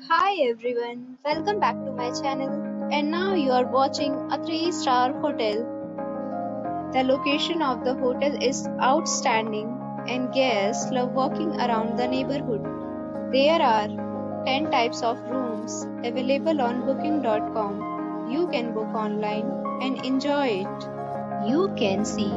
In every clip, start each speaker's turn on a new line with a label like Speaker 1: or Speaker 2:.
Speaker 1: Hi everyone, welcome back to my channel. And now you are watching a 3-star hotel. The location of the hotel is outstanding and guests love walking around the neighborhood. There are 10 types of rooms available on booking.com. You can book online and enjoy it. You can see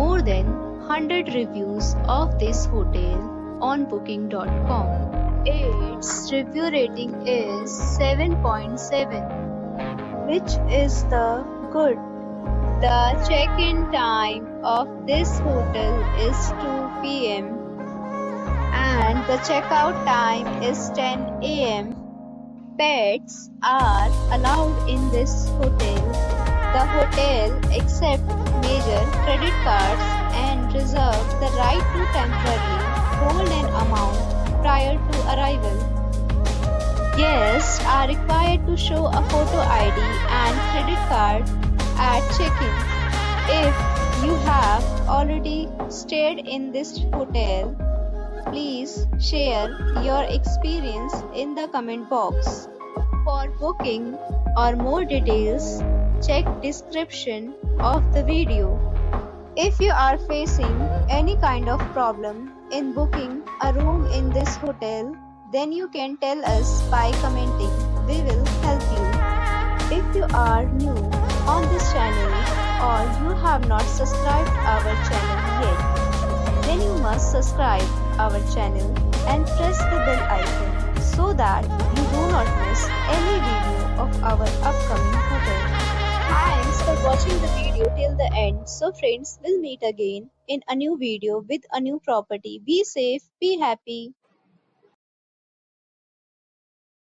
Speaker 1: more than 100 reviews of this hotel on booking.com. Its review rating is 7.7, which is the good. The check-in time of this hotel is 2 p.m. and the checkout time is 10 a.m. Pets are allowed in this hotel. The hotel accepts major credit cards and reserves the right to temporarily hold an amount prior to arrival. Guests are required to show a photo ID and credit card at check-in. If you have already stayed in this hotel, please share your experience in the comment box. For booking or more details, check description of the video. If you are facing any kind of problem in booking a room in this hotel, then you can tell us by commenting. We will help you. If you are new on this channel or you have not subscribed our channel yet, then you must subscribe our channel and press the bell icon so that you do not miss any video of our upcoming hotel. Thanks for watching the video till the end. So friends, we'll meet again in a new video with a new property. Be safe, be happy.